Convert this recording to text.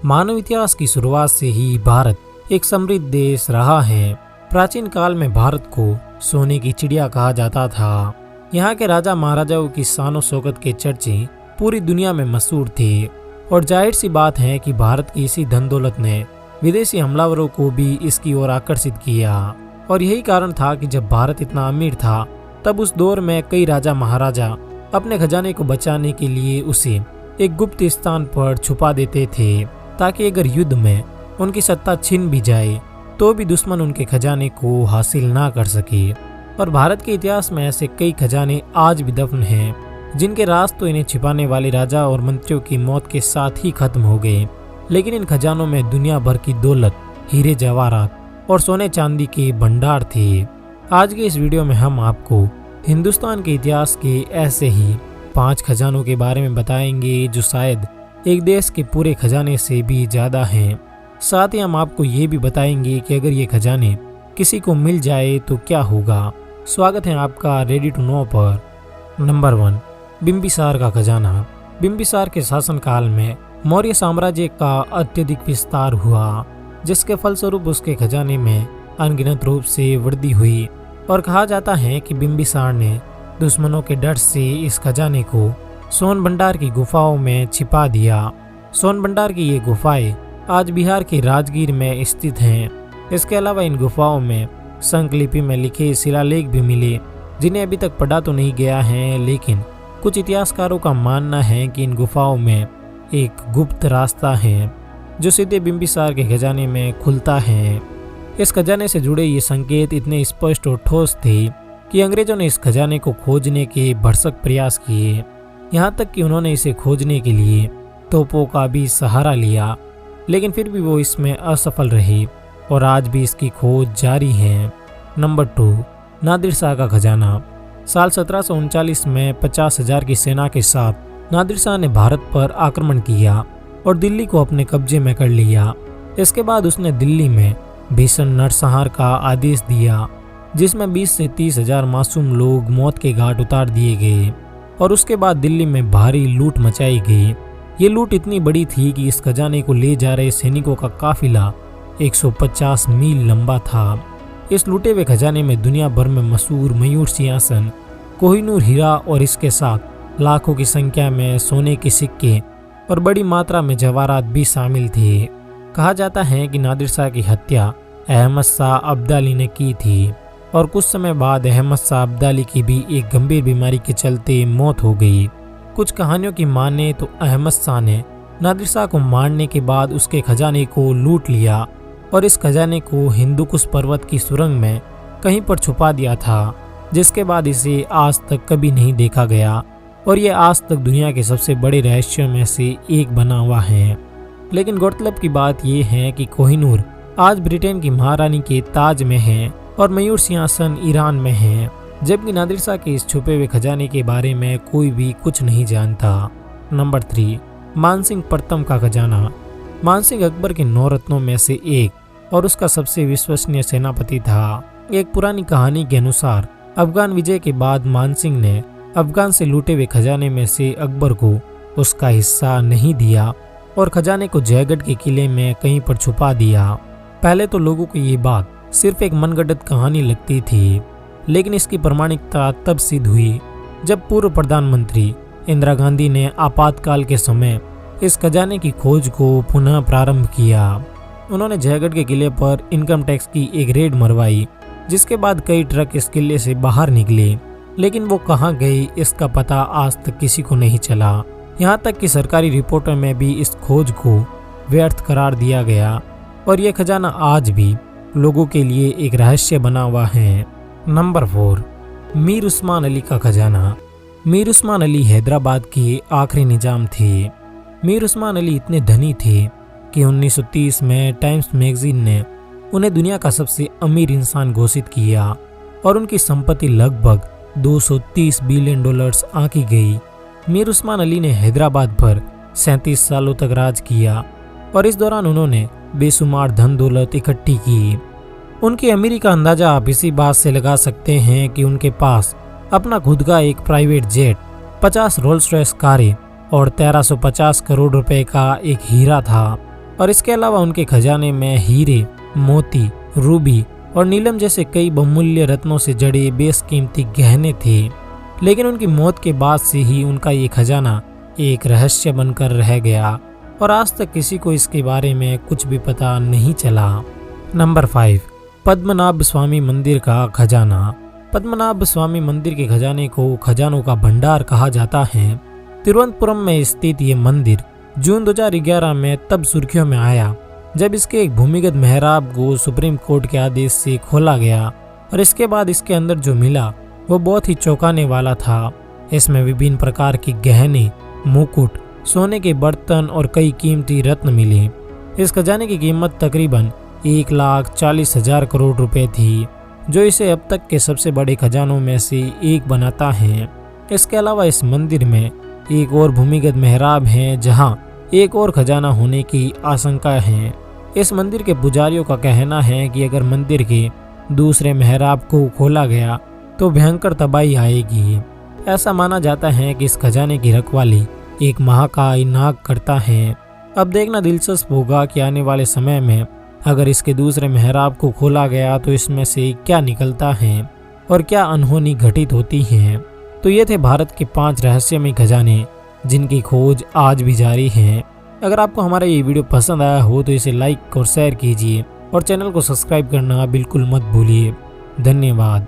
मानव इतिहास की शुरुआत से ही भारत एक समृद्ध देश रहा है। प्राचीन काल में भारत को सोने की चिड़िया कहा जाता था। यहाँ के राजा महाराजाओं की शानो शौकत के चर्चे पूरी दुनिया में मशहूर थे और जाहिर सी बात है कि भारत की इसी धन दौलत ने विदेशी हमलावरों को भी इसकी ओर आकर्षित किया। और यही कारण था कि जब भारत इतना अमीर था तब उस दौर में कई राजा महाराजा अपने खजाने को बचाने के लिए उसे एक गुप्त स्थान पर छुपा देते थे, ताकि अगर युद्ध में उनकी सत्ता छिन भी जाए तो भी दुश्मन उनके खजाने को हासिल ना कर सके। और भारत के इतिहास में ऐसे कई खजाने आज भी दफन हैं, जिनके राज तो इन्हें छिपाने वाले राजा और मंत्रियों की मौत के साथ ही खत्म हो गए, लेकिन इन खजानों में दुनिया भर की दौलत, हीरे जवाहरात और सोने चांदी के भंडार थे। आज के इस वीडियो में हम आपको हिंदुस्तान के इतिहास के ऐसे ही 5 खजानों के बारे में बताएंगे जो शायद एक देश के पूरे खजाने से भी ज्यादा हैं। साथ ही हम आपको ये भी बताएंगे कि अगर ये खजाने किसी को मिल जाए तो क्या होगा। स्वागत है आपका रेडी टू नो पर। नंबर 1, बिंबिसार का खजाना। बिंबिसार के शासनकाल में मौर्य साम्राज्य का अत्यधिक विस्तार हुआ, जिसके फलस्वरूप उसके खजाने में अनगिनत रूप से वृद्धि हुई। और कहा जाता है कि बिंबिसार ने दुश्मनों के डर से इस खजाने को सोन भंडार की गुफाओं में छिपा दिया। सोन भंडार की ये गुफाएं आज बिहार के राजगीर में स्थित हैं। इसके अलावा इन गुफाओं में संकलिपि में लिखे शिलालेख भी मिले, जिन्हें अभी तक पढ़ा तो नहीं गया है, लेकिन कुछ इतिहासकारों का मानना है कि इन गुफाओं में एक गुप्त रास्ता है जो सीधे बिंबिसार के खजाने में खुलता है। इस खजाने से जुड़े ये संकेत इतने स्पष्ट और ठोस थे कि अंग्रेजों ने इस खजाने को खोजने के भरसक प्रयास किए। यहाँ तक कि उन्होंने इसे खोजने के लिए तोपों का भी सहारा लिया, लेकिन फिर भी वो इसमें असफल रहे और आज भी इसकी खोज जारी है। नंबर 2, नादिर शाह का खजाना। साल 1739 में 50,000 की सेना के साथ नादिर शाह ने भारत पर आक्रमण किया और दिल्ली को अपने कब्जे में कर लिया। इसके बाद उसने दिल्ली में भीषण नरसंहार का आदेश दिया, जिसमें 20 से 30,000 मासूम लोग मौत के घाट उतार दिए गए। और उसके बाद दिल्ली में भारी लूट मचाई गई। ये लूट इतनी बड़ी थी कि इस खजाने को ले जा रहे सैनिकों का काफिला 150 मील लंबा था। इस लूटे हुए खजाने में दुनिया भर में मशहूर मयूर सिंहासन, कोहिनूर हीरा और इसके साथ लाखों की संख्या में सोने के सिक्के और बड़ी मात्रा में जवाहरात भी शामिल थे। कहा जाता है कि नादिर शाह की हत्या अहमद शाह अब्दाली ने की थी और कुछ समय बाद अहमद शाह अब्दाली की भी एक गंभीर बीमारी के चलते मौत हो गई। कुछ कहानियों की माने तो अहमद शाह ने नादिर शाह को मारने के बाद उसके खजाने को लूट लिया और इस खजाने को हिंदुकुश पर्वत की सुरंग में कहीं पर छुपा दिया था, जिसके बाद इसे आज तक कभी नहीं देखा गया और ये आज तक दुनिया के सबसे बड़े रहस्यों में से एक बना हुआ है। लेकिन गौरतलब की बात यह है कि कोहिनूर आज ब्रिटेन की महारानी के ताज में है और मयूर सिंहासन ईरान में है, जबकि नादिर शाह के इस छुपे हुए खजाने के बारे में कोई भी कुछ नहीं जानता। नंबर 3, मानसिंह प्रथम का खजाना। मानसिंह अकबर के 9 रत्नों में से एक और उसका सबसे विश्वसनीय सेनापति था। एक पुरानी कहानी के अनुसार अफगान विजय के बाद मानसिंह ने अफगान से लूटे हुए खजाने में से अकबर को उसका हिस्सा नहीं दिया और खजाने को जयगढ़ के किले में कहीं पर छुपा दिया। पहले तो लोगों को ये बात सिर्फ एक मनगढ़ंत कहानी लगती थी, लेकिन इसकी प्रामाणिकता तब सिद्ध हुई जब पूर्व प्रधानमंत्री इंदिरा गांधी ने आपातकाल के समय इस खजाने की खोज को पुनः प्रारंभ किया। उन्होंने जयगढ़ के किले पर इनकम टैक्स की एक रेड मरवाई, जिसके बाद कई ट्रक इस किले से बाहर निकले, लेकिन वो कहाँ गए इसका पता आज तक किसी को नहीं चला। यहाँ तक कि सरकारी रिपोर्टों में भी इस खोज को व्यर्थ करार दिया गया और ये खजाना आज भी लोगों के लिए एक रहस्य बना हुआ है। नंबर 4, मीर उस्मान अली का खजाना। मीर उस्मान अली हैदराबाद के आखिरी निजाम थे। मीर उस्मान अली इतने धनी थे कि 1930 में टाइम्स मैगजीन ने उन्हें दुनिया का सबसे अमीर इंसान घोषित किया और उनकी संपत्ति लगभग $230 बिलियन आंकी गई। मीर उस्मान अली ने हैदराबाद पर 37 सालों तक राज किया और इस दौरान उन्होंने बेशुमार धन दौलत इकट्ठी की। उनकी अमीरी का अंदाजा आप इसी बात से लगा सकते हैं कि उनके पास अपना खुद का एक प्राइवेट जेट, 50 रोल्स रॉयस कारें और 1350 करोड़ रुपए का एक हीरा था। और इसके अलावा उनके खजाने में हीरे, मोती, रूबी और नीलम जैसे कई बहुमूल्य रत्नों से जड़े बेशकीमती गहने थे। लेकिन उनकी मौत के बाद से ही उनका ये खजाना एक रहस्य बनकर रह गया और आज तक किसी को इसके बारे में कुछ भी पता नहीं चला। नंबर 5, पद्मनाभ स्वामी मंदिर का खजाना। पद्मनाभ स्वामी मंदिर के खजाने को खजानों का भंडार कहा जाता है। तिरुवनंतपुरम में स्थित ये मंदिर जून 2011 में तब सुर्खियों में आया जब इसके एक भूमिगत मेहराब को सुप्रीम कोर्ट के आदेश से खोला गया और इसके बाद इसके अंदर जो मिला वो बहुत ही चौंकाने वाला था। इसमें विभिन्न प्रकार के गहने, मुकुट, सोने के बर्तन और कई कीमती रत्न मिले। इस खजाने की कीमत तकरीबन 1,40,000 करोड़ रुपए थी, जो इसे अब तक के सबसे बड़े खजानों में से एक बनाता है। इसके अलावा इस मंदिर में एक और भूमिगत मेहराब है जहां एक और खजाना होने की आशंका है। इस मंदिर के पुजारियों का कहना है कि अगर मंदिर के दूसरे मेहराब को खोला गया तो भयंकर तबाही आएगी। ऐसा माना जाता है कि इस खजाने की रखवाली एक महाकाय नाग करता है। अब देखना दिलचस्प होगा कि आने वाले समय में अगर इसके दूसरे मेहराब को खोला गया तो इसमें से क्या निकलता है और क्या अनहोनी घटित होती है। तो ये थे भारत के 5 रहस्यमय खजाने जिनकी खोज आज भी जारी है। अगर आपको हमारा ये वीडियो पसंद आया हो तो इसे लाइक और शेयर कीजिए और चैनल को सब्सक्राइब करना बिल्कुल मत भूलिए। धन्यवाद।